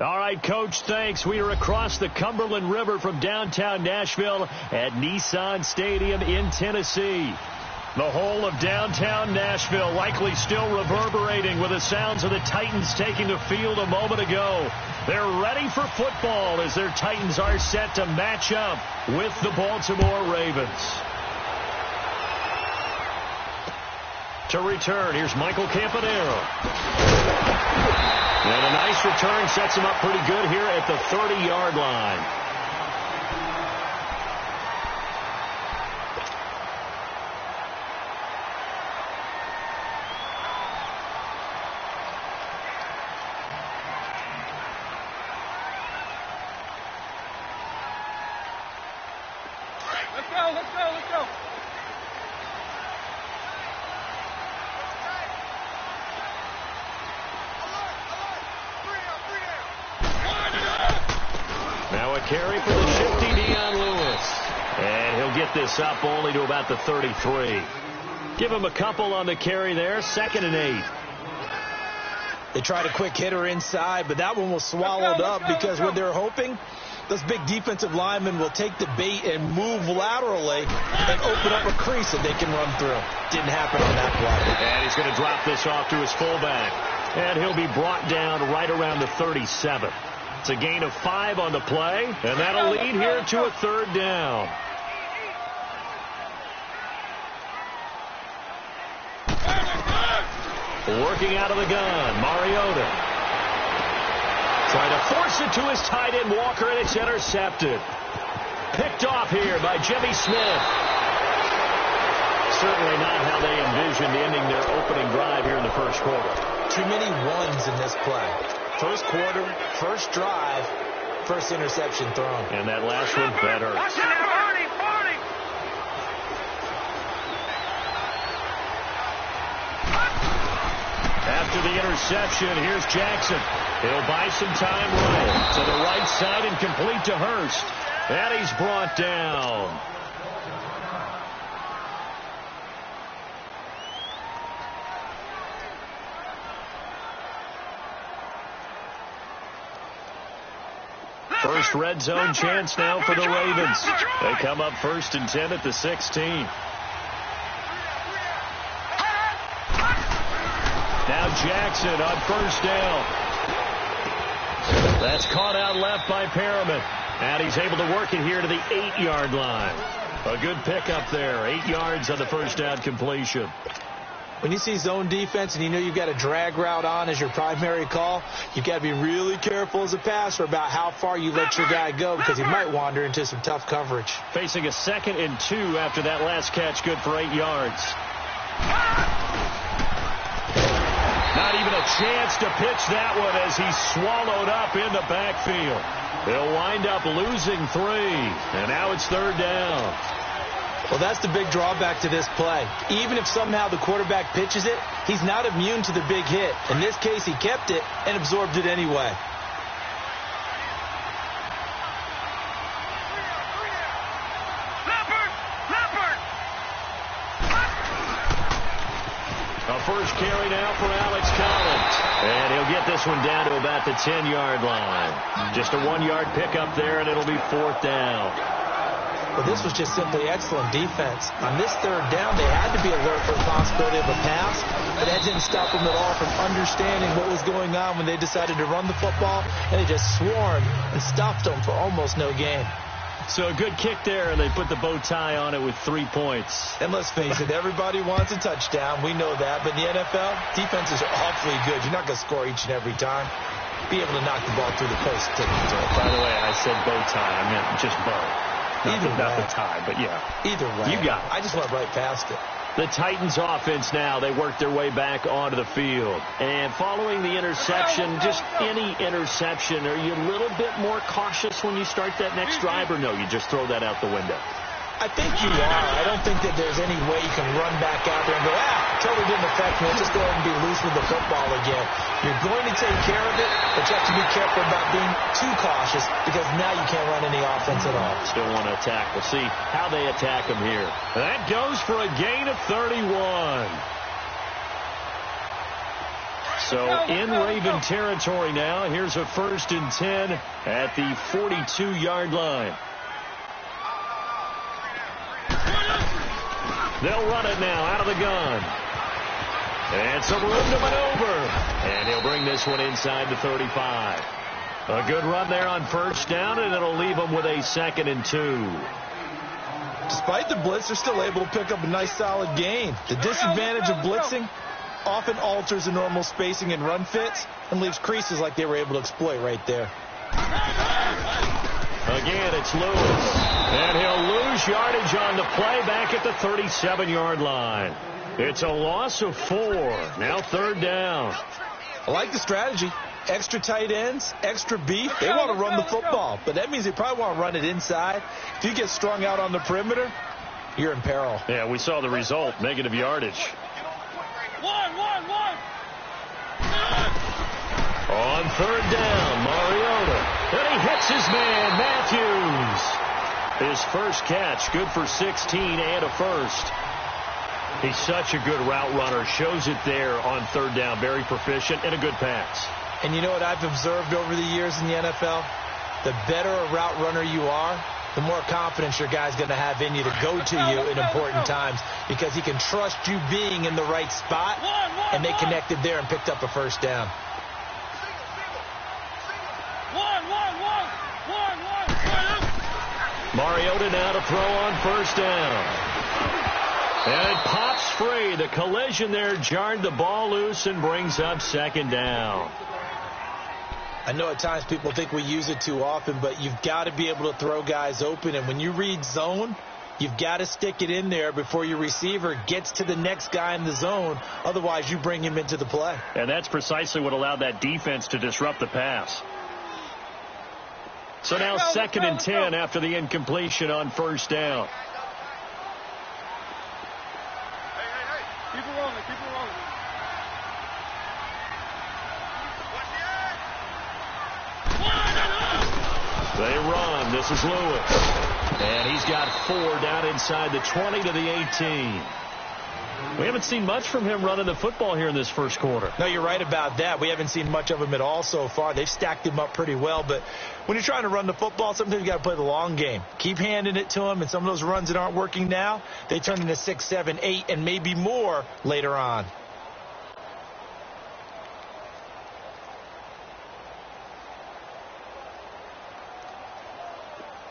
All right, Coach, thanks. We are across the Cumberland River from downtown Nashville at Nissan Stadium in Tennessee. The whole of downtown Nashville likely still reverberating with the sounds of the Titans taking the field a moment ago. They're ready for football as their Titans are set to match up with the Baltimore Ravens. To return, here's Michael Campanero. And a nice return sets him up pretty good here at the 30-yard line. Let's go. Now a carry for the shifty Dion Lewis. And he'll get this up only to about the 33. Give him a couple on the carry there. 2nd and 8. They tried a quick hitter inside, but that one was swallowed up because what they're hoping, those big defensive linemen will take the bait and move laterally and open up a crease that they can run through. Didn't happen on that play. And he's going to drop this off to his fullback. And he'll be brought down right around the 37. It's a gain of 5 on the play, and that'll lead here to a 3rd down. Working out of the gun, Mariota. Trying to force it to his tight end, Walker, and it's intercepted. Picked off here by Jimmy Smith. Certainly not how they envisioned ending their opening drive here in the first quarter. Too many ones in this play. First quarter, first drive, first interception thrown. And that last one, that hurts. After the interception, here's Jackson. He'll buy some time right to the right side and complete to Hurst. And he's brought down. First red zone chance now for the Ravens. They come up 1st and 10 at the 16. Now Jackson on 1st down. That's caught out left by Perriman. And he's able to work it here to the 8-yard line. A good pickup there. 8 yards on the first down completion. When you see zone defense and you know you've got a drag route on as your primary call, you've got to be really careful as a passer about how far you let your guy go because he might wander into some tough coverage. Facing a 2nd and 2 after that last catch, good for 8 yards. Not even a chance to pitch that one as he's swallowed up in the backfield. They'll wind up losing 3, and now it's 3rd down. Well, that's the big drawback to this play. Even if somehow the quarterback pitches it, he's not immune to the big hit. In this case, he kept it and absorbed it anyway. A first carry now for Alex Collins. And he'll get this one down to about the 10-yard line. Just a 1-yard pickup there, and it'll be 4th down. Well, this was just simply excellent defense. On this 3rd down, they had to be alert for the possibility of a pass, but that didn't stop them at all from understanding what was going on when they decided to run the football, and they just swarmed and stopped them for almost no gain. So a good kick there, and they put the bow tie on it with 3 points. And let's face it, everybody wants a touchdown. We know that. But in the NFL, defenses are awfully good. You're not going to score each and every time. Be able to knock the ball through the post. By the way, I said bow tie. I meant just bow. Not the tie, but yeah. Either way. You got it. I just went right past it. The Titans offense now, they work their way back onto the field. And following the interception, just any interception, are you a little bit more cautious when you start that next drive, or no, you just throw that out the window? I think you are. I don't think that there's any way you can run back out there and go, totally didn't affect me. Let's just go ahead and be loose with the football again. You're going to take care of it, but you have to be careful about being too cautious because now you can't run any offense at all. Still want to attack. We'll see how they attack him here. That goes for a gain of 31. So in Raven territory now. Here's a 1st and 10 at the 42-yard line. They'll run it now out of the gun. And some room to maneuver. And he'll bring this one inside the 35. A good run there on 1st down, and it'll leave them with a 2nd and 2. Despite the blitz, they're still able to pick up a nice solid gain. The disadvantage of blitzing often alters the normal spacing and run fits and leaves creases like they were able to exploit right there. Again, it's Lewis. And he'll lose yardage on the play back at the 37-yard line. It's a loss of 4. Now 3rd down. I like the strategy. Extra tight ends, extra beef. They want to run the football, but that means they probably want to run it inside. If you get strung out on the perimeter, you're in peril. Yeah, we saw the result. Negative yardage. On 3rd down, Mariota. And he hits his man, Matthews. His first catch, good for 16 and a 1st. He's such a good route runner. Shows it there on 3rd down. Very proficient and a good pass. And you know what I've observed over the years in the NFL? The better a route runner you are, the more confidence your guy's going to have in you to go to you in important times because he can trust you being in the right spot, and they connected there and picked up a 1st down. Mariota now to throw on 1st down. And it pops free. The collision there jarred the ball loose and brings up 2nd down. I know at times people think we use it too often, but you've got to be able to throw guys open. And when you read zone, you've got to stick it in there before your receiver gets to the next guy in the zone. Otherwise, you bring him into the play. And that's precisely what allowed that defense to disrupt the pass. So now 2nd and 10 after the incompletion on 1st down. Keep it rolling, keep it rolling. They run. This is Lewis. And he's got 4 down inside the 20 to the 18. We haven't seen much from him running the football here in this first quarter. No, you're right about that. We haven't seen much of him at all so far. They've stacked him up pretty well. But when you're trying to run the football, sometimes you got to play the long game. Keep handing it to him. And some of those runs that aren't working now, they turn into 6, 7, 8, and maybe more later on.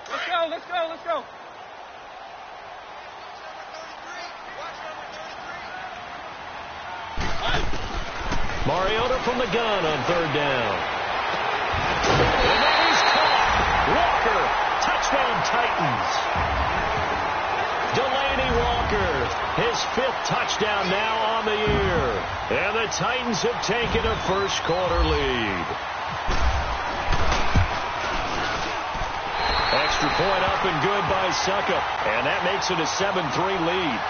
Let's go, let's go, let's go. Mariota from the gun on 3rd down. And then he's caught. Walker, touchdown Titans. Delaney Walker, his 5th touchdown now on the year. And the Titans have taken a first quarter lead. Extra point up and good by Suckup. And that makes it a 7-3 lead.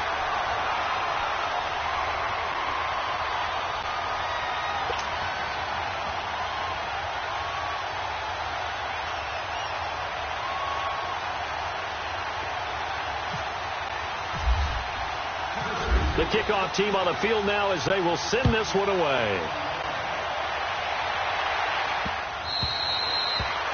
The kickoff team on the field now as they will send this one away.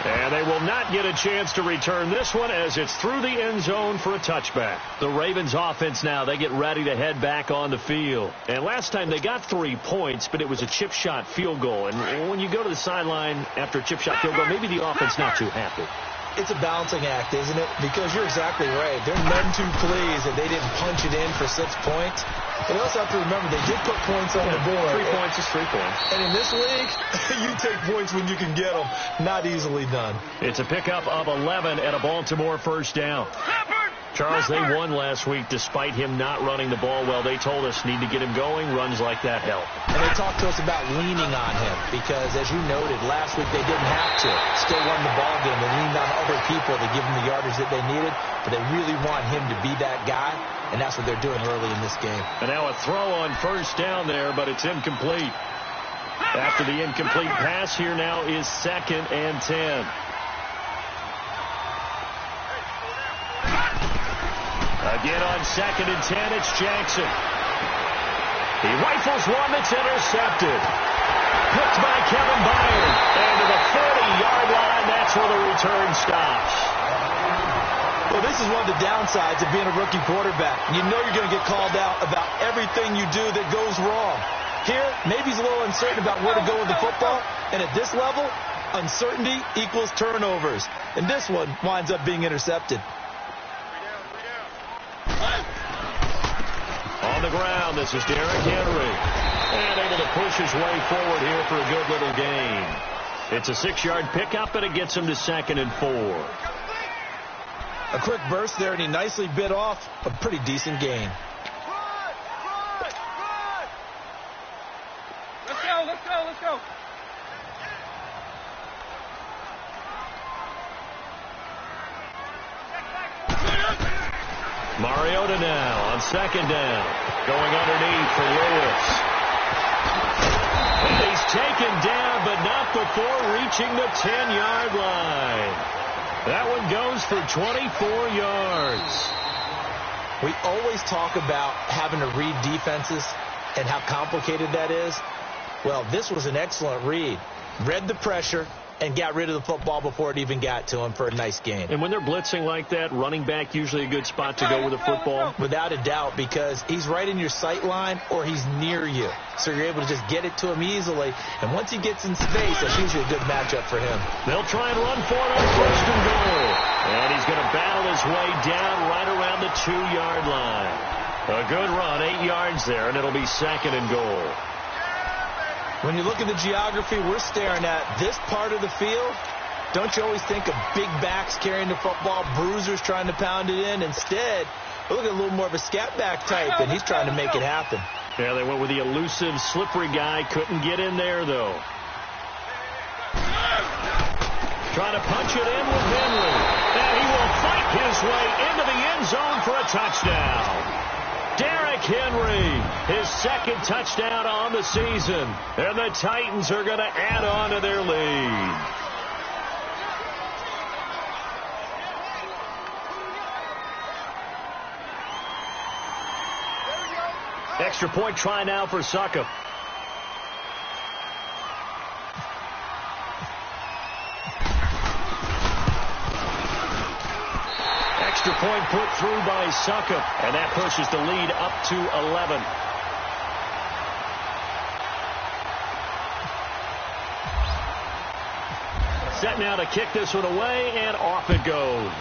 And they will not get a chance to return this one as it's through the end zone for a touchback. The Ravens offense now, they get ready to head back on the field. And last time they got 3 points, but it was a chip shot field goal. And when you go to the sideline after a chip shot field goal, maybe the offense not too happy. It's a balancing act, isn't it? Because you're exactly right. They're none too pleased that they didn't punch it in for 6 points. But you also have to remember they did put points on the board. 3 points is 3 points. And in this league, you take points when you can get them. Not easily done. It's a pickup of 11 and a Baltimore first down. Charles, they won last week despite him not running the ball well. They told us need to get him going. Runs like that help. And they talked to us about leaning on him because, as you noted, last week they didn't have to. Still won the ball game. They leaned on other people to give them the yardage that they needed. But they really want him to be that guy, and that's what they're doing early in this game. And now a throw on first down there, but it's incomplete. After the incomplete pass, here now is 2nd and 10. Again on 2nd and 10, it's Jackson. He rifles one that's intercepted. Picked by Kevin Byard. And to the 40-yard line, that's where the return stops. Well, this is one of the downsides of being a rookie quarterback. You know you're going to get called out about everything you do that goes wrong. Here, maybe he's a little uncertain about where to go with the football. And at this level, uncertainty equals turnovers. And this one winds up being intercepted. On the ground, this is Derrick Henry. And able to push his way forward here for a good little gain. It's a 6-yard pickup, and it gets him to 2nd and 4. A quick burst there, and he nicely bit off a pretty decent gain. Let's go, let's go, let's go. Mariota now on 2nd down. Going underneath for Lewis. And he's taken down, but not before reaching the 10-yard line. That one goes for 24 yards. We always talk about having to read defenses and how complicated that is. Well, this was an excellent read. Read the pressure and got rid of the football before it even got to him for a nice gain. And when they're blitzing like that, running back usually a good spot to go with the football? Without a doubt, because he's right in your sight line or he's near you. So you're able to just get it to him easily. And once he gets in space, that's usually a good matchup for him. They'll try and run for it on 1st and goal. And he's going to battle his way down right around the 2-yard line. A good run, 8 yards there, and it'll be 2nd and goal. When you look at the geography we're staring at, this part of the field, don't you always think of big backs carrying the football, bruisers trying to pound it in? Instead, look at a little more of a scat back type, and he's trying to make it happen. Yeah, they went with the elusive, slippery guy. Couldn't get in there, though. Trying to punch it in with Henry. And he will fight his way into the end zone for a touchdown. Derrick Henry, his 2nd touchdown on the season. And the Titans are going to add on to their lead. Extra point try now for Succop. Extra point put through by Succop, and that pushes the lead up to 11. Set now to kick this one away, and off it goes.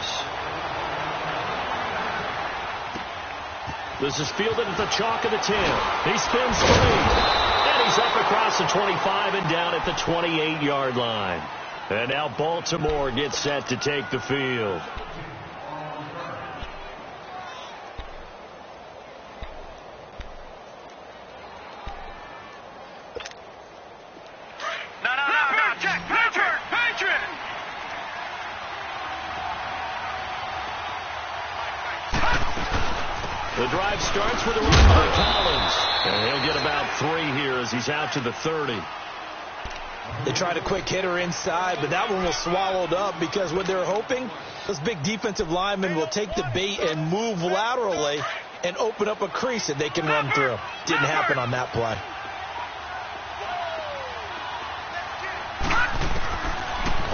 This is fielded at the chalk of the 10. He spins 3. And he's up across the 25 and down at the 28-yard line. And now Baltimore gets set to take the field. The drive starts with a run by Collins. And he'll get about 3 here as he's out to the 30. They tried a quick hitter inside, but that one was swallowed up because what they're hoping, those big defensive linemen will take the bait and move laterally and open up a crease that they can run through. Didn't happen on that play.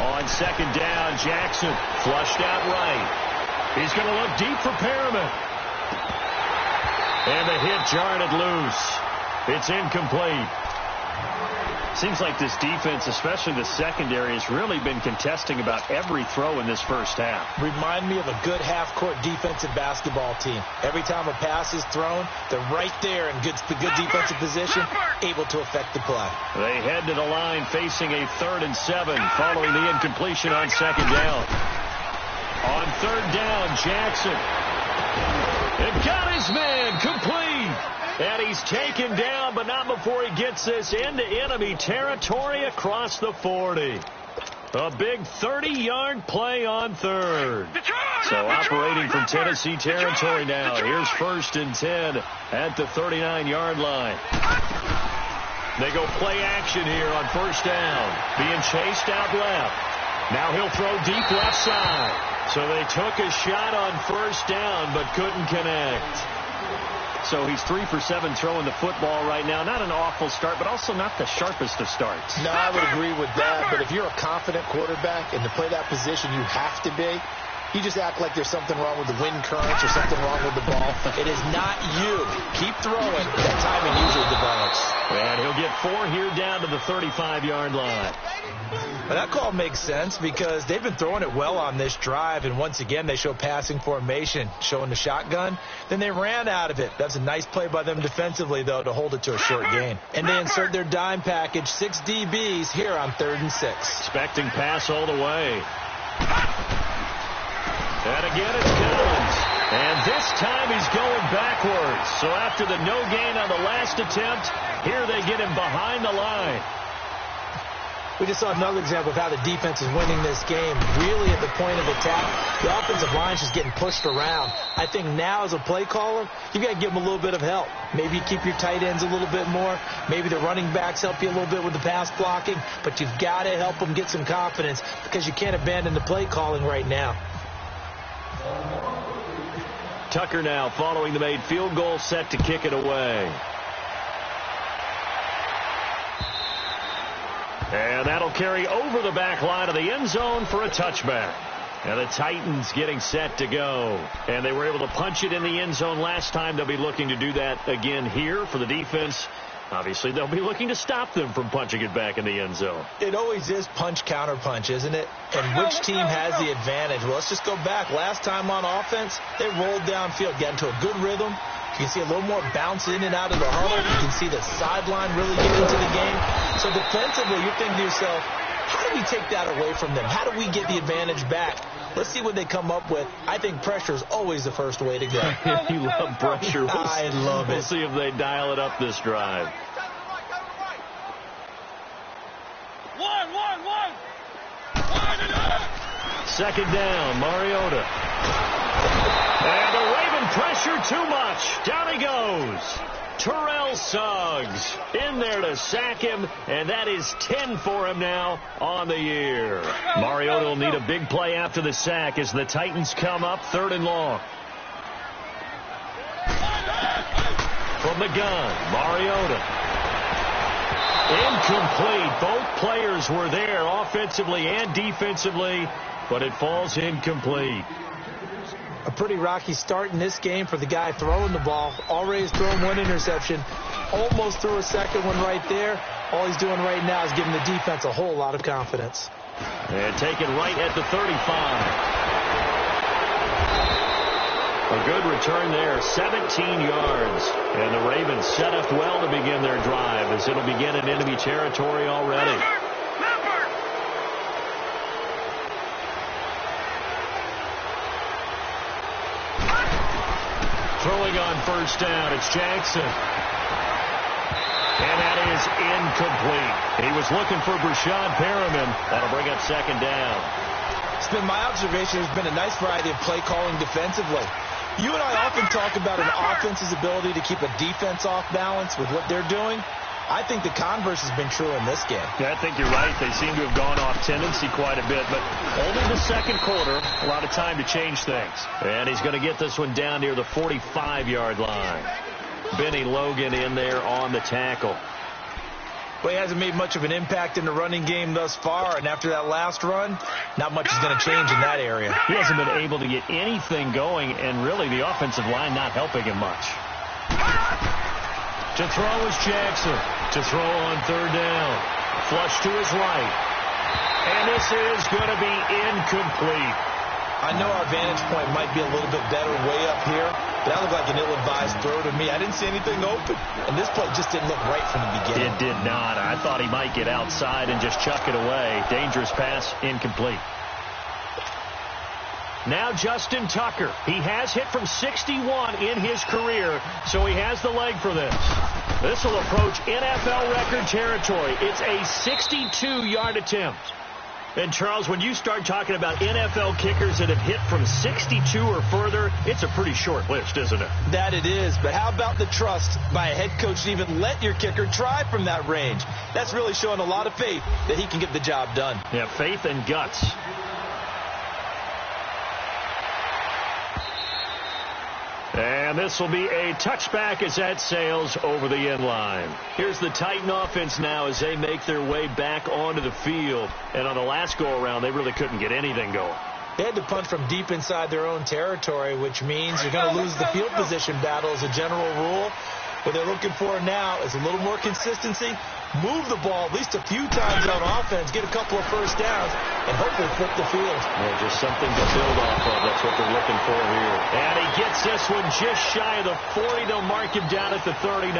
On 2nd down, Jackson flushed out right. He's going to look deep for Perriman. And the hit jarred it loose. It's incomplete. Seems like this defense, especially the secondary, has really been contesting about every throw in this first half. Remind me of a good half-court defensive basketball team. Every time a pass is thrown, they're right there in good defensive position, able to affect the play. They head to the line facing a 3rd and 7 following the incompletion on 2nd down. On 3rd down, Jackson. And got his man complete. And he's taken down, but not before he gets this into enemy territory across the 40. A big 30-yard play on 3rd. So operating from Tennessee territory now. Here's 1st and 10 at the 39-yard line. They go play action here on 1st down. Being chased out left. Now he'll throw deep left side. So they took a shot on 1st down, but couldn't connect. so he's 3 for 7 throwing the football right now. Not an awful start, but also not the sharpest of starts. No, I would agree with that. But if you're a confident quarterback and to play that position, you have to be. You just act like there's something wrong with the wind currents or something wrong with the ball. It is not you. Keep throwing. That timing usually develops. And he'll get 4 here down to the 35-yard line. Well, that call makes sense because they've been throwing it well on this drive, and once again they show passing formation, showing the shotgun. Then they ran out of it. That's a nice play by them defensively, though, to hold it to a short gain. And they insert their dime package, 6 DBs here on 3rd and 6. Expecting pass all the way. And again it's Collins. And this time he's going backwards. So after the no gain on the last attempt, here they get him behind the line. We just saw another example of how the defense is winning this game. Really at the point of attack, the offensive line's just getting pushed around. I think now as a play caller, you've got to give them a little bit of help. Maybe you keep your tight ends a little bit more. Maybe the running backs help you a little bit with the pass blocking. But you've got to help them get some confidence because you can't abandon the play calling right now. Tucker now following the made field goal, set to kick it away. And that'll carry over the back line of the end zone for a touchback. And the Titans getting set to go. And they were able to punch it in the end zone last time. They'll be looking to do that again here for the defense. Obviously, they'll be looking to stop them from punching it back in the end zone. It always is punch, counter punch, isn't it? And which team has the advantage? Well, let's just go back. Last time on offense, they rolled downfield, got into a good rhythm. You can see a little more bounce in and out of the huddle. You can see the sideline really get into the game. So defensively, you're thinking to yourself, how do we take that away from them? How do we get the advantage back? Let's see what they come up with. I think pressure is always the first way to go. You love pressure. I love it. We'll see if they dial it up this drive. Second down, Mariota. And the Raven pressure too much. Down he goes. Terrell Suggs in there to sack him, and that is 10 for him now on the year. Mariota will need a big play after the sack as the Titans come up 3rd and long. From the gun, Mariota. Incomplete. Both players were there offensively and defensively, but it falls incomplete. A pretty rocky start in this game for the guy throwing the ball. Already has thrown 1 interception. Almost threw a second one right there. All he's doing right now is giving the defense a whole lot of confidence. And taken right at the 35. A good return there, 17 yards. And the Ravens set up well to begin their drive as it'll begin in enemy territory already. Throwing on first down, it's Jackson. And that is incomplete. He was looking for Brashad Perriman. That'll bring up second down. It's been my observation. There's been a nice variety of play calling defensively. You and I often talk about an offense's ability to keep a defense off balance with what they're doing. I think the converse has been true in this game. Yeah, I think you're right. They seem to have gone off tendency quite a bit, but only the second quarter, a lot of time to change things. And he's going to get this one down near the 45-yard line. Benny Logan in there on the tackle. Well, he hasn't made much of an impact in the running game thus far, and after that last run, not much is going to change in that area. He hasn't been able to get anything going, and really the offensive line not helping him much. To throw is Jackson. To throw on 3rd down. Flush to his right. And this is going to be incomplete. I know our vantage point might be a little bit better way up here, but that looked like an ill-advised throw to me. I didn't see anything open, and this play just didn't look right from the beginning. It did not. I thought he might get outside and just chuck it away. Dangerous pass, incomplete. Now Justin Tucker. He has hit from 61 in his career, so he has the leg for this. This will approach NFL record territory. It's a 62-yard attempt. And, Charles, when you start talking about NFL kickers that have hit from 62 or further, it's a pretty short list, isn't it? That it is. But how about the trust by a head coach to even let your kicker try from that range? That's really showing a lot of faith that he can get the job done. Yeah, faith and guts. And And this will be a touchback as that sails over the end line. Here's the Titan offense now as they make their way back onto the field. And on the last go-around, they really couldn't get anything going. They had to punt from deep inside their own territory, which means you're going to lose the field position battle as a general rule. What they're looking for now is a little more consistency. Move the ball at least a few times on offense, get a couple of first downs, and hopefully flip the field. Yeah, just something to build off of. That's what they're looking for here. And he gets this one just shy of the 40. They'll mark him down at the 39.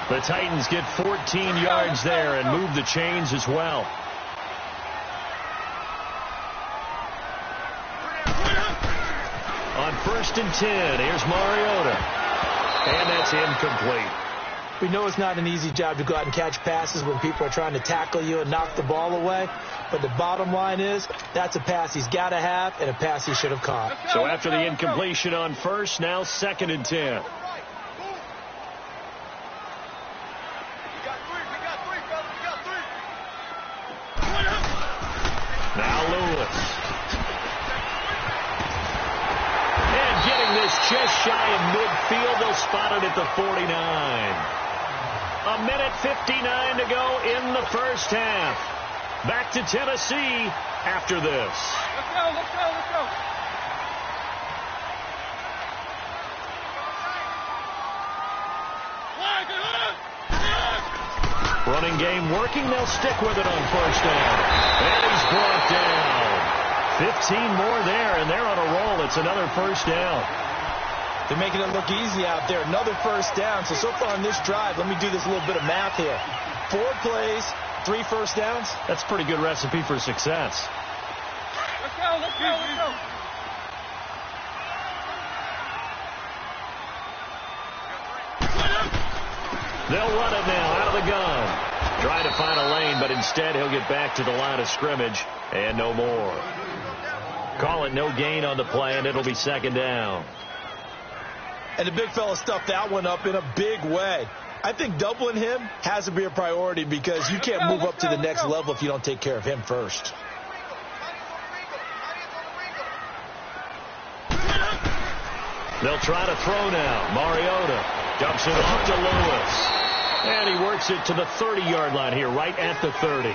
The Titans get 14 yards there and move the chains as well. On 1st and 10, here's Mariota. And that's incomplete. We know it's not an easy job to go out and catch passes when people are trying to tackle you and knock the ball away. But the bottom line is that's a pass he's got to have and a pass he should have caught. So after the incompletion on 1st, now 2nd and 10. Now Lewis. And getting this just shy of midfield. They'll spot it at the 49. A minute 59 to go in the first half. Back to Tennessee after this. Let's go, let's go, let's go. Running game working. They'll stick with it on 1st down. And he's brought down. 15 more there, and they're on a roll. It's another 1st down. They're making it look easy out there. Another 1st down. So far on this drive, let me do this little bit of math here. 4 plays, 3 1st downs. That's a pretty good recipe for success. Let's go, let's go, let's go. They'll run it now out of the gun. Trying to find a lane, but instead he'll get back to the line of scrimmage and no more. Call it no gain on the play, and it'll be 2nd down. And the big fella stuffed that one up in a big way. I think doubling him has to be a priority because you can't move up to the next level if you don't take care of him first. They'll try to throw now. Mariota dumps it off to Lewis. And he works it to the 30-yard line here, right at the 30.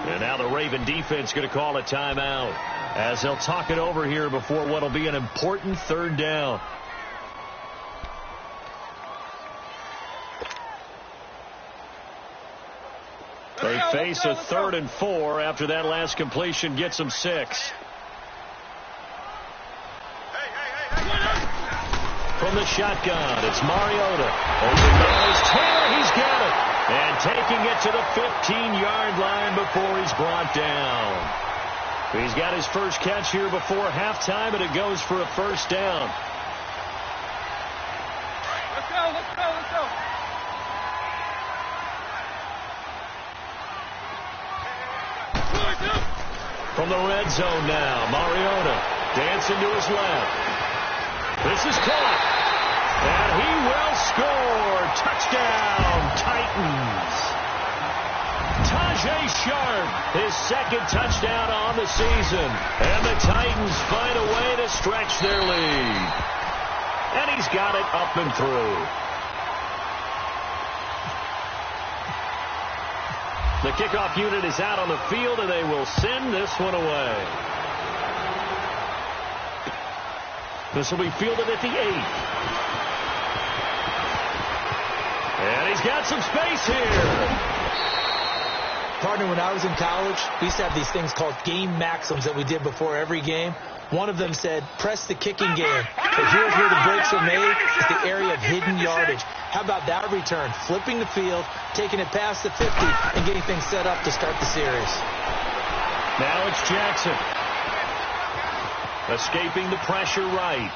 And now the Raven defense going to call a timeout as they'll talk it over here before what will be an important 3rd down. They face a 3rd and 4 after that last completion gets them 6. From the shotgun, it's Mariota. Open nose, Taylor, he's got it. And taking it to the 15-yard line before he's brought down. He's got his first catch here before halftime, and it goes for a 1st down. Let's go, let's go, let's go. From the red zone now, Mariota dancing to his left. This is caught. And he will score. Touchdown, Titans. Tajay Sharp, his 2nd touchdown on the season. And the Titans find a way to stretch their lead. And he's got it up and through. The kickoff unit is out on the field, and they will send this one away. This will be fielded at the 8. And he's got some space here. Partner, when I was in college, we used to have these things called game maxims that we did before every game. One of them said, press the kicking game. But here's where the breaks are made. It's the area of hidden yardage. How about that return? Flipping the field, taking it past the 50, and getting things set up to start the series. Now it's Jackson. Escaping the pressure right.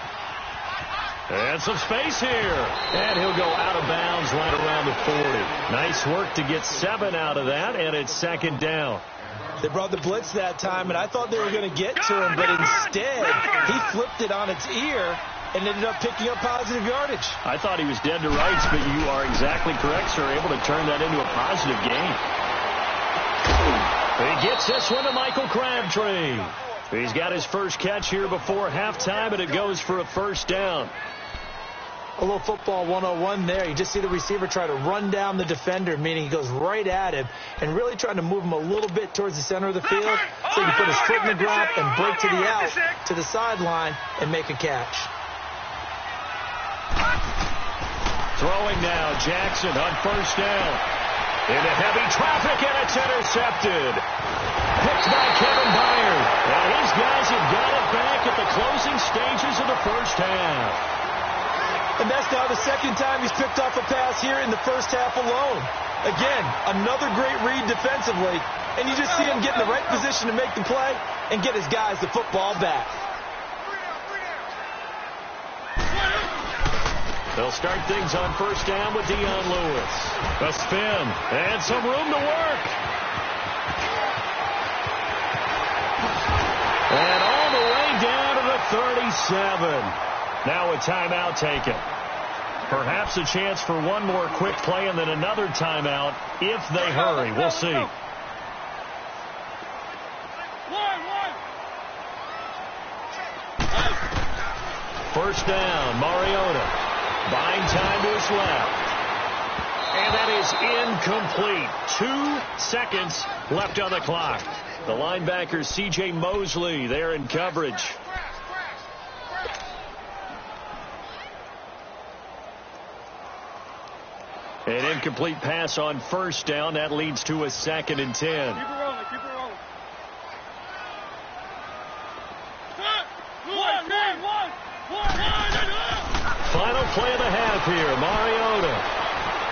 And some space here. And he'll go out of bounds right around the 40. Nice work to get 7 out of that, and it's 2nd down. They brought the blitz that time, and I thought they were going to get to him, but instead he flipped it on its ear and ended up picking up positive yardage. I thought he was dead to rights, but you are exactly correct, sir. Able to turn that into a positive gain. He gets this one to Michael Crabtree. He's got his first catch here before halftime, and it goes for a 1st down. A little football 101 there. You just see the receiver try to run down the defender, meaning he goes right at him and really trying to move him a little bit towards the center of the field so he can put his foot in the ground and break to the out, to the sideline, and make a catch. Throwing now, Jackson on first down. Into heavy traffic, and it's intercepted. Picked by Kevin Byard. And his guys have got it back at the closing stages of the first half. And that's now the second time he's picked off a pass here in the first half alone. Again, another great read defensively, and you just see him get in the right position to make the play and get his guys the football back. They'll start things on first down with Dion Lewis. A spin and some room to work. And all the way down to the 37. Now a timeout taken. Perhaps a chance for one more quick play and then another timeout if they hurry. We'll see. First down, Mariota. Buying time to his left. And that is incomplete. 2 seconds left on the clock. The linebacker, C.J. Mosley, there in coverage. An incomplete pass on first down. That leads to a 2nd and 10. Keep it rolling, keep it rolling. Final play of the half here. Mariota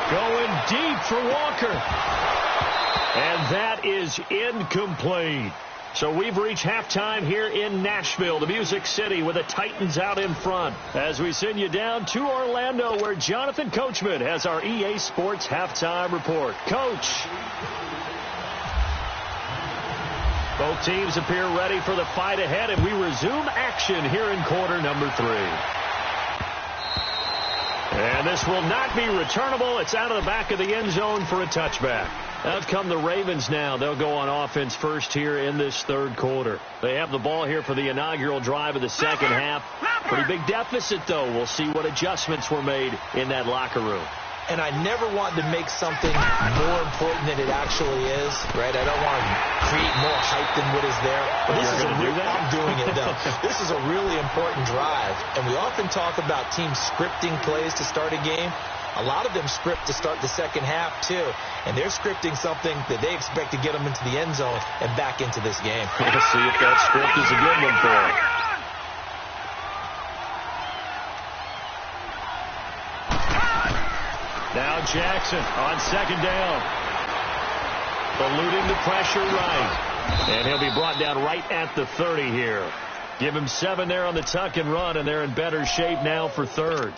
going deep for Walker. And that is incomplete. So we've reached halftime here in Nashville, the Music City, with the Titans out in front. As we send you down to Orlando, where Jonathan Coachman has our EA Sports halftime report. Coach. Both teams appear ready for the fight ahead, and we resume action here in quarter number 3. And this will not be returnable. It's out of the back of the end zone for a touchback. Out come the Ravens now. They'll go on offense first here in this third quarter. They have the ball here for the inaugural drive of the second half. Pretty big deficit, though. We'll see what adjustments were made in that locker room. And I never want to make something more important than it actually is, right? I don't want to create more hype than what is there. But this is I'm doing it, though. This is a really important drive. And we often talk about teams scripting plays to start a game. A lot of them script to start the second half, too. And they're scripting something that they expect to get them into the end zone and back into this game. We'll see if that script is a good one for them. Now Jackson on second down. Eluding the pressure right. And he'll be brought down right at the 30 here. Give him 7 there on the tuck and run, and they're in better shape now for third.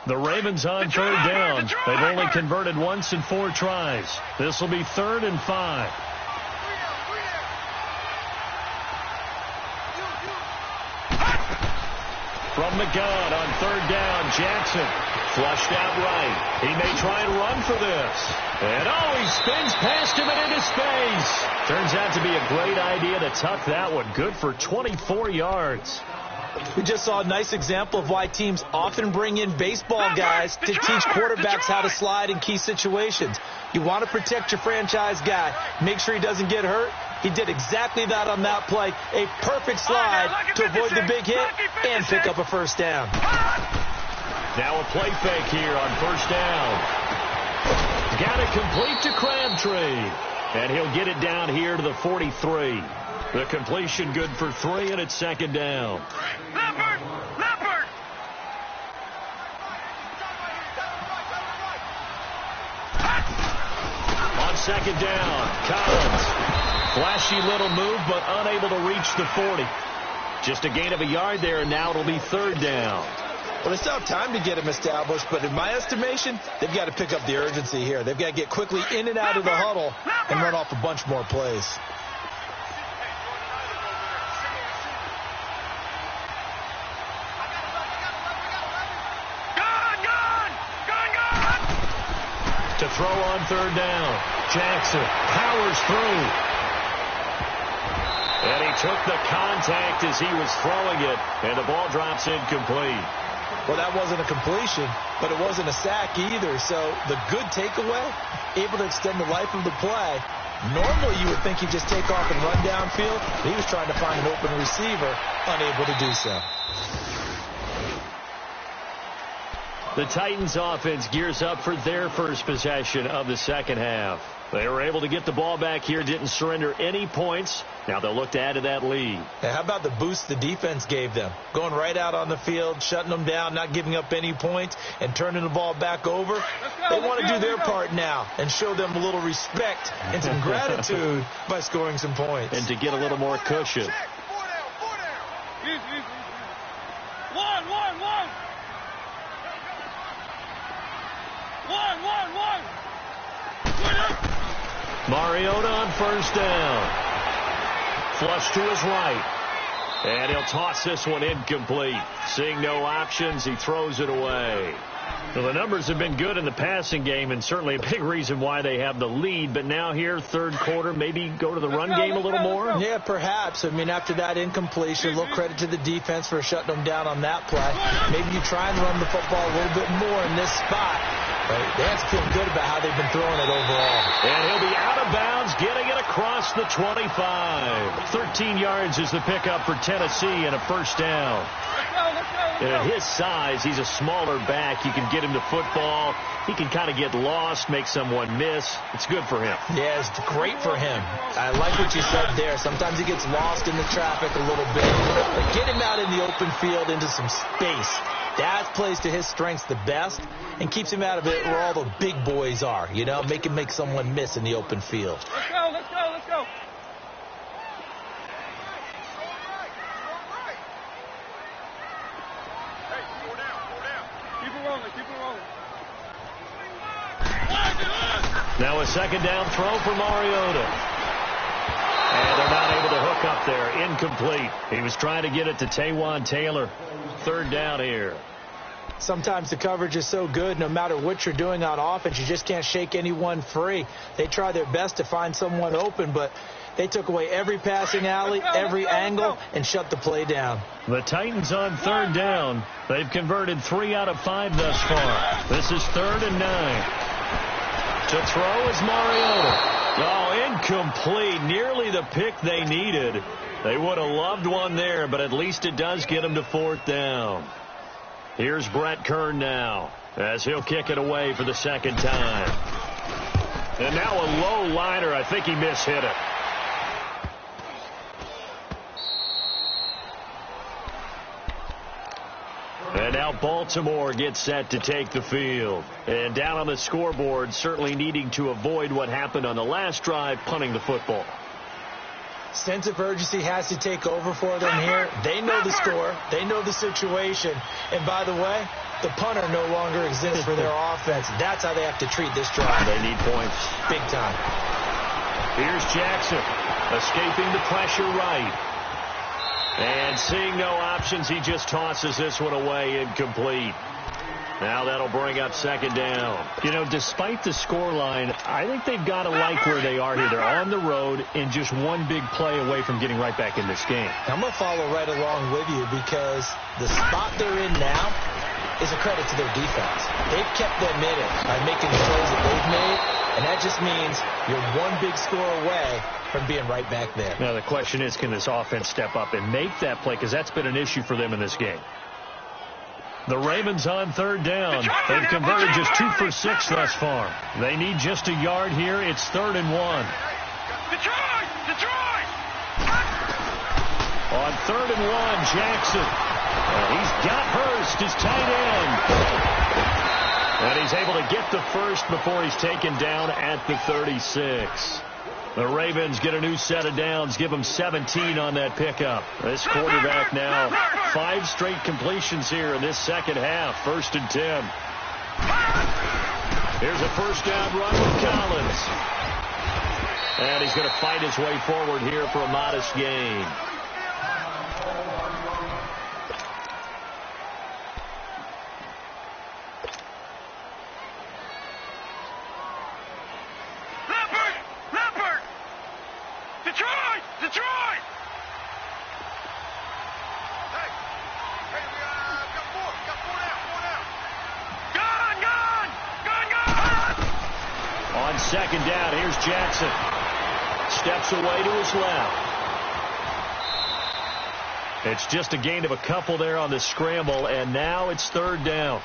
The Ravens on third down. They've only converted once in 4 tries. This will be 3rd and 5. From the gun on third down, Jackson flushed out right. He may try and run for this. And he spins past him and into space. Turns out to be a great idea to tuck that one. Good for 24 yards. We just saw a nice example of why teams often bring in baseball guys to teach quarterbacks how to slide in key situations. You want to protect your franchise guy. Make sure he doesn't get hurt. He did exactly that on that play. A perfect slide to avoid the big hit and pick up a first down. Now a play fake here on first down. Got it complete to Crabtree. And he'll get it down here to the 43. The completion good for 3, and it's second down. Leopard! On second down, Collins. Flashy little move, but unable to reach the 40. Just a gain of a yard there, and now it'll be third down. Well, it's not time to get him established, but in my estimation, they've got to pick up the urgency here. They've got to get quickly in and out of the huddle and run off a bunch more plays. To throw on third down. Jackson powers through. And he took the contact as he was throwing it, and the ball drops incomplete. Well, that wasn't a completion, but it wasn't a sack either. So the good takeaway, able to extend the life of the play. Normally you would think he'd just take off and run downfield. He was trying to find an open receiver, unable to do so. The Titans offense gears up for their first possession of the second half. They were able to get the ball back here, didn't surrender any points. Now they'll look to add to that lead. Hey, how about the boost the defense gave them? Going right out on the field, shutting them down, not giving up any points, and turning the ball back over. They want to do their part now and show them a little respect and some gratitude by scoring some points. And to get a little more cushion. Easy. One. Mariota on first down. Flush to his right. And he'll toss this one incomplete. Seeing no options, he throws it away. Well, the numbers have been good in the passing game, and certainly a big reason why they have the lead. But now here, third quarter, maybe go to the run game a little more? Yeah, perhaps. I mean, after that incompletion, a little credit to the defense for shutting them down on that play. Maybe you try and run the football a little bit more in this spot. Right? They have to feel good about how they've been throwing it overall. And he'll be out of bounds, getting it across the 25. 13 yards is the pickup for Tennessee and a first down. And at his size, he's a smaller back. You can get him to football. He can kind of get lost, make someone miss. It's good for him. Yeah, it's great for him. I like what you said there. Sometimes he gets lost in the traffic a little bit. But get him out in the open field into some space. That plays to his strengths the best and keeps him out of it where all the big boys are. You know, make someone miss in the open field. Let's go. Keep it rolling. Now a second down throw for Mariota. And they're not able to hook up there. Incomplete. He was trying to get it to Taywan Taylor. Third down here. Sometimes the coverage is so good, no matter what you're doing on offense, you just can't shake anyone free. They try their best to find someone open, but they took away every passing alley, every angle, and shut the play down. The Titans on third down. They've converted 3 out of 5 thus far. This is 3rd and 9. To throw is Mariota. Oh, incomplete. Nearly the pick they needed. They would have loved one there, but at least it does get them to 4th down. Here's Brett Kern now as he'll kick it away for the second time. And now a low liner. I think he mishit it. And now Baltimore gets set to take the field. And down on the scoreboard, certainly needing to avoid what happened on the last drive, punting the football. Sense of urgency has to take over for them here. They know the score. They know the situation. And by the way, the punter no longer exists for their offense. That's how they have to treat this drive. They need points. Big time. Here's Jackson, escaping the pressure right. And seeing no options, he just tosses this one away, incomplete. Now that'll bring up second down. You know, despite the scoreline, I think they've got to like where they are here. They're on the road and just one big play away from getting right back in this game. I'm going to follow right along with you because the spot they're in now is a credit to their defense. They've kept them in it by making the plays that they've made, and that just means you're one big score away from being right back there. Now the question is, can this offense step up and make that play? Because that's been an issue for them in this game. The Ravens on third down. They've converted just 2 for 6 thus far. They need just a yard here. It's 3rd and 1. Detroit! On 3rd and 1, Jackson. He's got Hurst, his tight end. And he's able to get the first before he's taken down at the 36. The Ravens get a new set of downs, give them 17 on that pickup. This quarterback now 5 straight completions here in this second half. 1st and 10. Here's a first down run with Collins. And he's going to fight his way forward here for a modest gain. On second down, here's Jackson. Steps away to his left. It's just a gain of a couple there on the scramble, and now it's third down.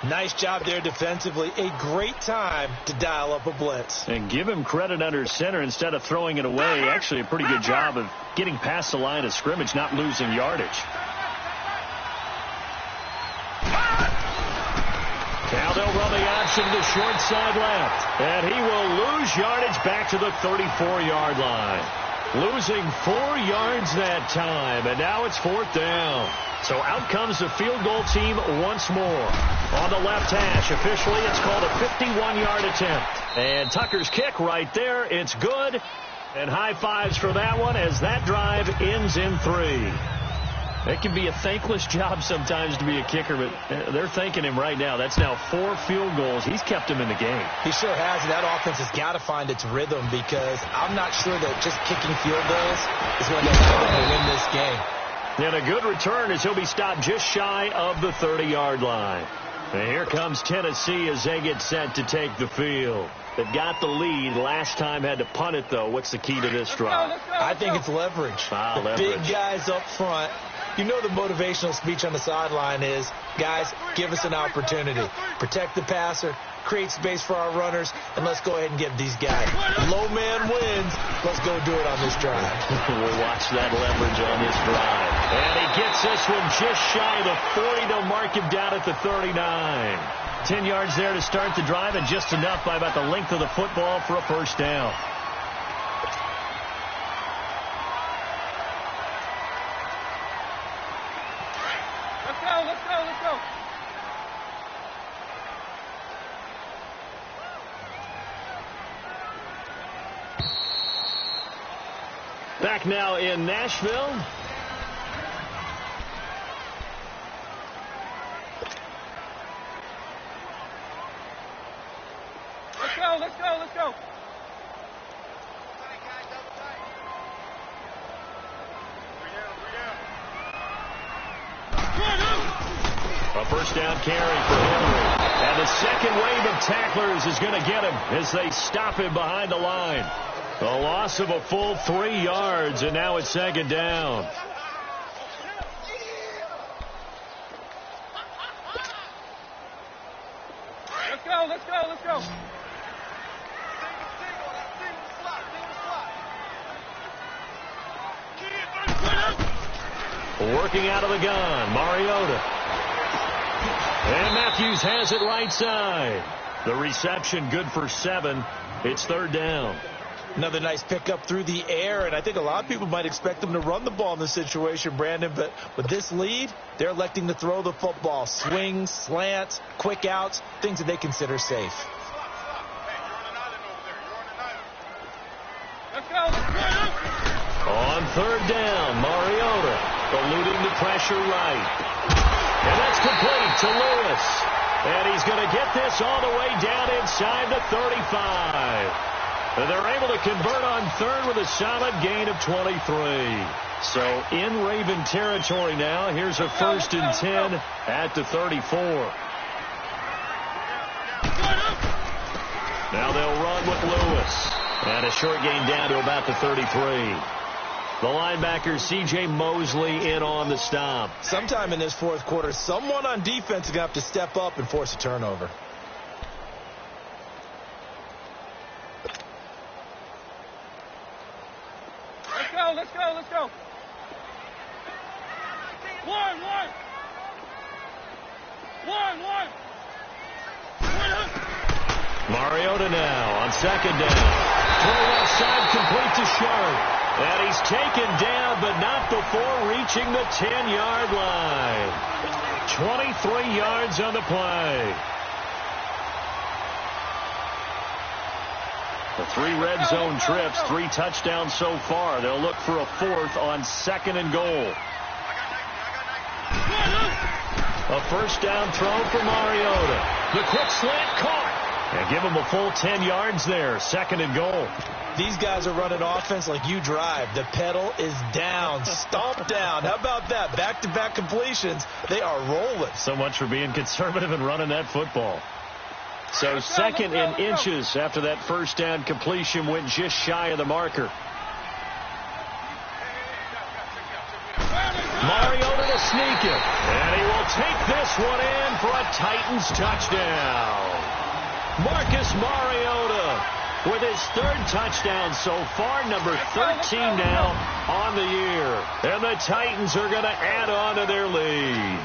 Nice job there defensively. A great time to dial up a blitz. And give him credit under center instead of throwing it away. Actually, a pretty good job of getting past the line of scrimmage, not losing yardage. Now they'll run the option to the short side left. And he will lose yardage back to the 34-yard line. Losing 4 yards that time, and now it's fourth down. So out comes the field goal team once more. On the left hash, officially it's called a 51-yard attempt. And Tucker's kick right there, it's good. And high fives for that one as that drive ends in 3. It can be a thankless job sometimes to be a kicker, but they're thanking him right now. That's now 4 field goals. He's kept him in the game. He sure has. That offense has got to find its rhythm because I'm not sure that just kicking field goals is going to allow them to win this game. And a good return as he'll be stopped just shy of the 30-yard line. And here comes Tennessee as they get set to take the field. They've got the lead. Last time had to punt it, though. What's the key to this drive? I think it's leverage. The big guys up front. You know the motivational speech on the sideline is, guys, give us an opportunity. Protect the passer, create space for our runners, and let's go ahead and get these guys. Low man wins. Let's go do it on this drive. We'll watch that leverage on this drive. And he gets this one just shy of the 40. They'll mark him down at the 39. 10 yards there to start the drive, and just enough by about the length of the football for a first down. Let's go. Back now in Nashville. Let's go. A first down carry for Henry. And the second wave of tacklers is going to get him as they stop him behind the line. A loss of a full 3 yards, and now it's second down. Let's go. Working out of the gun, Mariota. And Matthews has it right side. The reception good for 7. It's third down. Another nice pickup through the air, and I think a lot of people might expect them to run the ball in this situation, Brandon, but with this lead, they're electing to throw the football. Swings, slants, quick outs, things that they consider safe. Let's go. On third down, Mariota eluding the pressure right. And that's complete to Lewis. And he's going to get this all the way down inside the 35. And they're able to convert on third with a solid gain of 23. So in Raven territory now. Here's a first and 10 at the 34. Now they'll run with Lewis. And a short gain down to about the 33. The linebacker, C.J. Mosley, in on the stop. Sometime in this fourth quarter, someone on defense is going to have to step up and force a turnover. Let's go. One. Mariota now on second down. Throw left side complete to Sharp. And he's taken down, but not before reaching the 10-yard line. 23 yards on the play. The 3 red zone trips, 3 touchdowns so far. They'll look for a 4th on second and goal. A first down throw for Mariota. The quick slant caught. And give him a full 10 yards there. Second and goal. These guys are running offense like you drive. The pedal is down. Stomp down. How about that? Back-to-back completions. They are rolling. So much for being conservative and running that football. So second in inches after that first down completion went just shy of the marker. Mariota to sneak it. And he will take this one in for a Titans touchdown. Marcus Mariota with his third touchdown so far, number 13 now on the year. And the Titans are going to add on to their lead.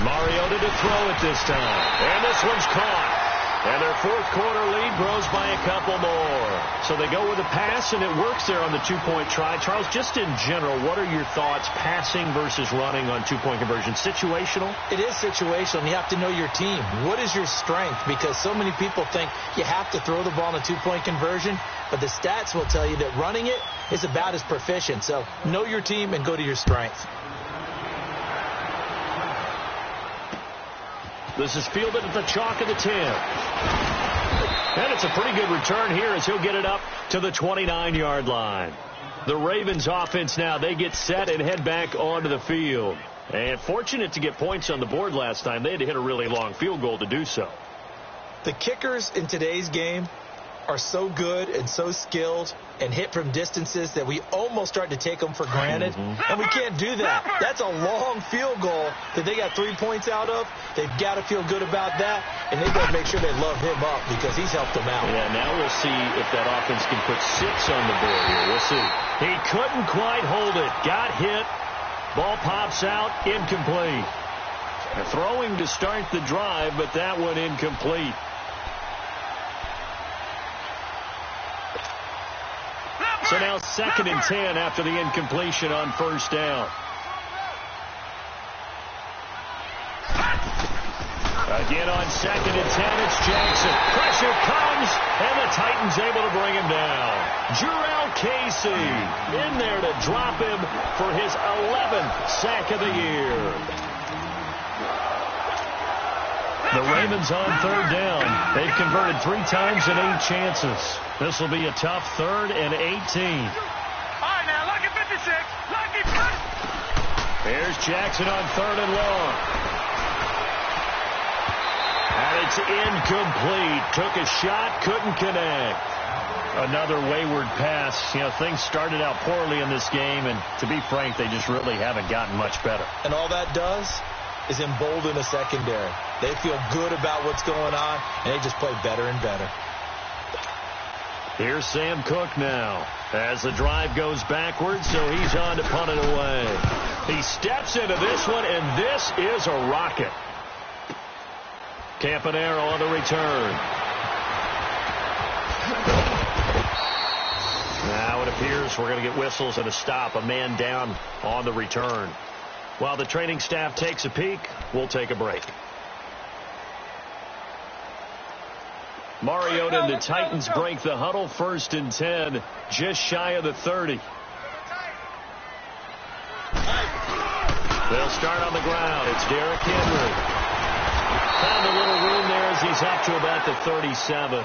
Mariota to throw it this time. And this one's caught. And their fourth quarter lead grows by a couple more. So they go with a pass, and it works there on the two-point try. Charles, just in general, what are your thoughts passing versus running on two-point conversion? Situational? It is situational, and you have to know your team. What is your strength? Because so many people think you have to throw the ball in a two-point conversion, but the stats will tell you that running it is about as proficient. So know your team and go to your strength. This is fielded at the chalk of the 10. And it's a pretty good return here as he'll get it up to the 29-yard line. The Ravens offense now, they get set and head back onto the field. And fortunate to get points on the board last time. They had to hit a really long field goal to do so. The kickers in today's game are so good and so skilled and hit from distances that we almost start to take them for granted. And we can't do that. That's a long field goal that they got 3 points out of. They've got to feel good about that, and they've got to make sure they love him up because he's helped them out. Yeah, now we'll see if that offense can put 6 on the board here. We'll see. He couldn't quite hold it. Got hit. Ball pops out. Incomplete. Throwing to start the drive, but that one incomplete. So now 2nd and 10 after the incompletion on first down. Again on 2nd and 10, it's Jackson. Pressure comes, and the Titans able to bring him down. Jurrell Casey in there to drop him for his 11th sack of the year. The Ravens on third down. They've converted 3 times and 8 chances. This will be a tough 3rd and 18. All right, now, lucky 56. Lucky 50. Here's Jackson on 3rd and long. And it's incomplete. Took a shot, couldn't connect. Another wayward pass. You know, things started out poorly in this game, and to be frank, they just really haven't gotten much better. And all that does is embolden a secondary. They feel good about what's going on, and they just play better and better. Here's Sam Cook now as the drive goes backwards, so he's on to punt it away. He steps into this one, and this is a rocket. Campanaro on the return. Now it appears we're going to get whistles and a stop. A man down on the return. While the training staff takes a peek, we'll take a break. Mariota and the Titans break the huddle. 1st and 10, just shy of the 30. They'll start on the ground. It's Derrick Henry. Found a little room there as he's up to about the 37.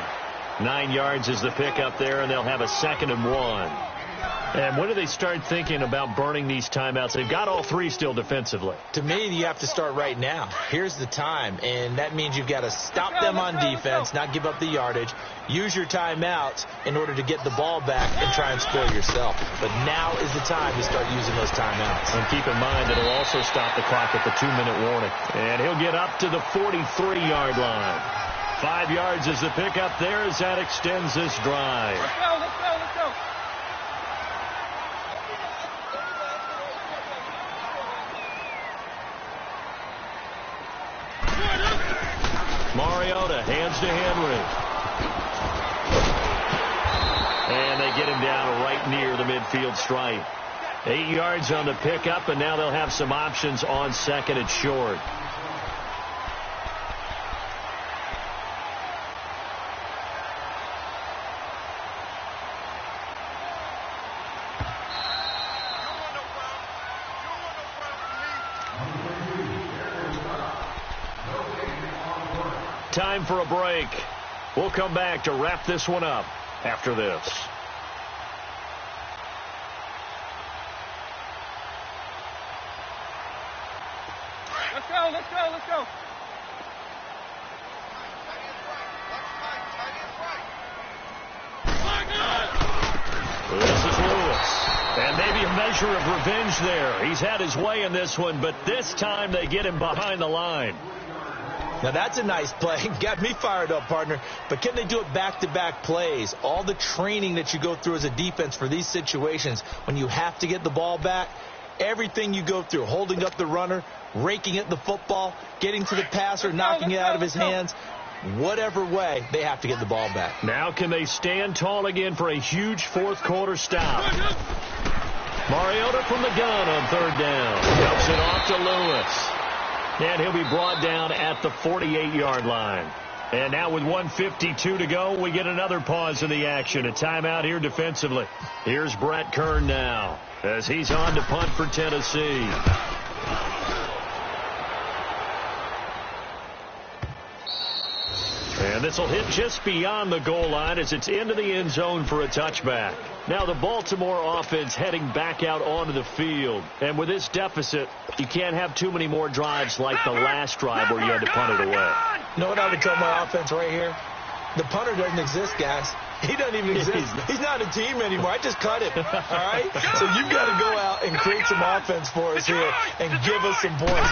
9 yards is the pickup there, and they'll have a 2nd and 1. And when do they start thinking about burning these timeouts? They've got all 3 still defensively. To me, you have to start right now. Here's the time, and that means you've got to stop them on defense, not give up the yardage, use your timeouts in order to get the ball back and try and score yourself. But now is the time to start using those timeouts. And keep in mind that it'll also stop the clock at the 2-minute warning. And he'll get up to the 43-yard line. 5 yards is the pickup there as that extends this drive. Let's go, let's go, let's go. Mariota hands to Henry. And they get him down right near the midfield stripe. 8 yards on the pickup, and now they'll have some options on 2nd and short. Time for a break. We'll come back to wrap this one up after this. Let's go, let's go, let's go. A measure of revenge there. He's had his way in this one, but this time they get him behind the line. Now, that's a nice play. Got me fired up, partner. But can they do it back-to-back plays? All the training that you go through as a defense for these situations, when you have to get the ball back, everything you go through, holding up the runner, raking at the football, getting to the passer, knocking it out of his hands, whatever way, they have to get the ball back. Now can they stand tall again for a huge fourth-quarter stop? Mariota from the gun on third down. Dumps it off to Lewis. And he'll be brought down at the 48-yard line. And now with 1:52 to go, we get another pause in the action. A timeout here defensively. Here's Brett Kern now as he's on to punt for Tennessee. And this will hit just beyond the goal line as it's into the end zone for a touchback. Now the Baltimore offense heading back out onto the field. And with this deficit, you can't have too many more drives like the last drive where you had to punt it away. You know what I would tell my offense right here? The punter doesn't exist, guys. He doesn't even exist. He's not a team anymore. I just cut him. All right? So you've got to go out and create some offense for us here and give us some points.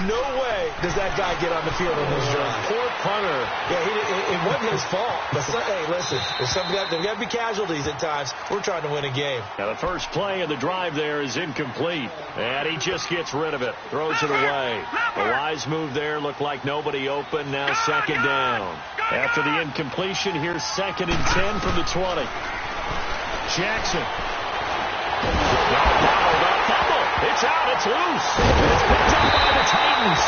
No way does that guy get on the field on this drive. Poor punter. Yeah, it wasn't his fault. But hey, listen, there's got to be casualties at times. We're trying to win a game. Now the first play of the drive there is incomplete. And he just gets rid of it. Throws it away. A wise move there. Looked like nobody open. Now second down. After the incompletion, here's 2nd and 10 from the 20. Jackson. It's out. It's loose. It's picked up by the Titans.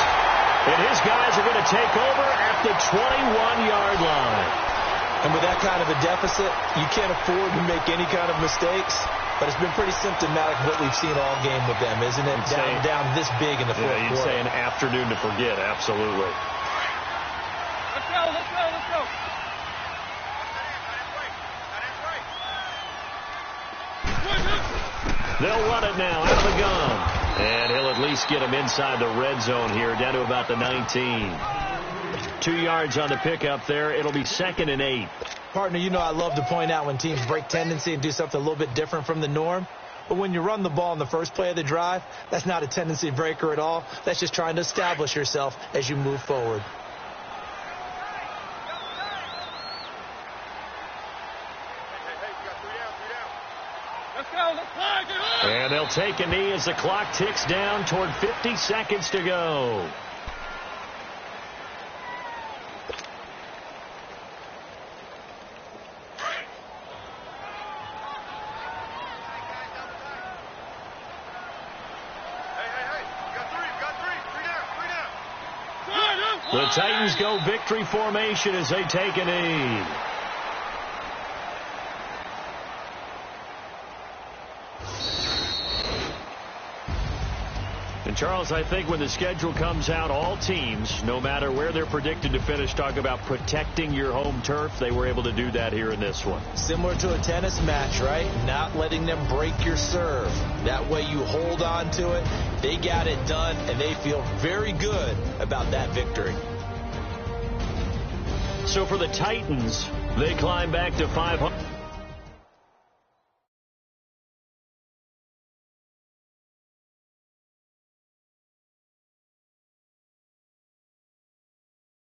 And his guys are going to take over at the 21-yard line. And with that kind of a deficit, you can't afford to make any kind of mistakes. But it's been pretty symptomatic of what we've seen all game with them, isn't it? Down this big in the fourth quarter. You'd say an afternoon to forget, absolutely. Let's go, let's go, let's go. They'll run it now out of the gun. And he'll at least get him inside the red zone here, down to about the 19. 2 yards on the pickup there. It'll be 2nd and 8. Partner, you know I love to point out when teams break tendency and do something a little bit different from the norm. But when you run the ball in the first play of the drive, that's not a tendency breaker at all. That's just trying to establish yourself as you move forward. And they'll take a knee as the clock ticks down toward 50 seconds to go. The Titans go victory formation as they take a knee. And, Charles, I think when the schedule comes out, all teams, no matter where they're predicted to finish, talk about protecting your home turf. They were able to do that here in this one. Similar to a tennis match, right? Not letting them break your serve. That way you hold on to it. They got it done, and they feel very good about that victory. So for the Titans, they climb back to 500.